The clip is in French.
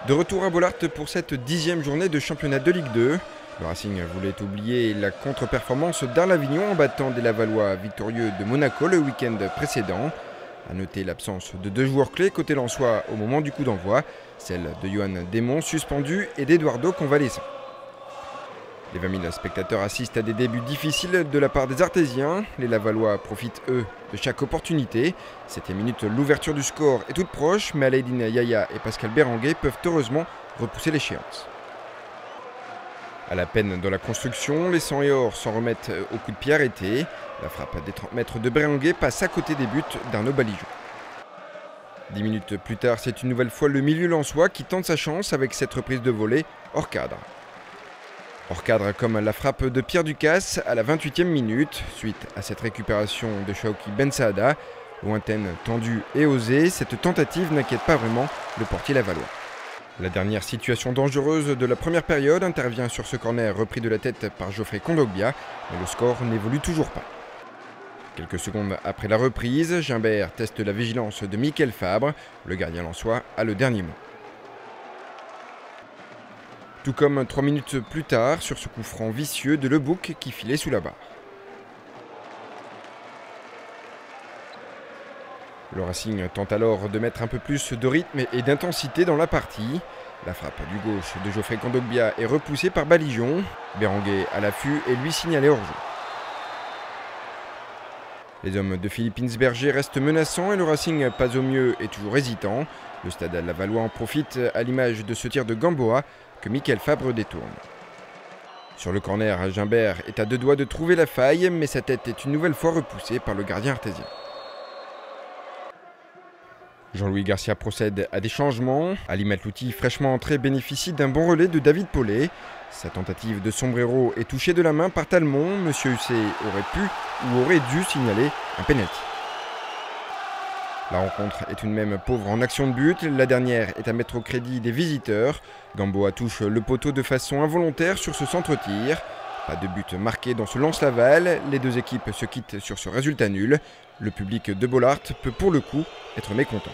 De retour à Bollaert pour cette 10e journée de championnat de Ligue 2. Le Racing voulait oublier la contre-performance d'Arles-Avignon en battant des Lavallois victorieux de Monaco le week-end précédent. A noter l'absence de deux joueurs clés côté lensois au moment du coup d'envoi, celle de Johan Desmond suspendu et d'Eduardo convalescent. Les 20 000 spectateurs assistent à des débuts difficiles de la part des Artésiens. Les Lavallois profitent, eux, de chaque opportunité. 7e minute, l'ouverture du score est toute proche, mais Alaïdine Yaya et Pascal Berenguer peuvent heureusement repousser l'échéance. À la peine dans la construction, les 100 et or s'en remettent au coup de pied arrêté. La frappe des 30 mètres de Berenguer passe à côté des buts d'Arnaud Balijon. 10 minutes plus tard, c'est une nouvelle fois le milieu lensois qui tente sa chance avec cette reprise de volée hors cadre. Hors cadre comme la frappe de Pierre Ducasse à la 28e minute, suite à cette récupération de Shaoki Ben Saada. Lointaine, tendue et osée, cette tentative n'inquiète pas vraiment le portier lavallois. La dernière situation dangereuse de la première période intervient sur ce corner repris de la tête par Geoffrey Kondogbia, mais le score n'évolue toujours pas. Quelques secondes après la reprise, Gimbert teste la vigilance de Mickaël Fabre. Le gardien lensois a le dernier mot. Tout comme 3 minutes plus tard, sur ce coup franc vicieux de Lebouc qui filait sous la barre. Le Racing tente alors de mettre un peu plus de rythme et d'intensité dans la partie. La frappe du gauche de Geoffrey Kondogbia est repoussée par Balijon. Berenguer à l'affût et lui signalé hors-jeu. Les hommes de Philippe Insberger restent menaçants et le Racing pas au mieux est toujours hésitant. Le stade lavallois en profite à l'image de ce tir de Gamboa que Mickaël Fabre détourne. Sur le corner, Gimbert est à deux doigts de trouver la faille, mais sa tête est une nouvelle fois repoussée par le gardien artésien. Jean-Louis Garcia procède à des changements. Ali Matlouti, fraîchement entré, bénéficie d'un bon relais de David Paulet. Sa tentative de sombrero est touchée de la main par Talmont. Monsieur Hussey aurait pu ou aurait dû signaler un pénalty. La rencontre est une même pauvre en action de but. La dernière est à mettre au crédit des visiteurs. Gamboa touche le poteau de façon involontaire sur ce centre-tir. Pas de but marqué dans ce lance-Laval. Les deux équipes se quittent sur ce résultat nul. Le public de Bollaert peut pour le coup être mécontent.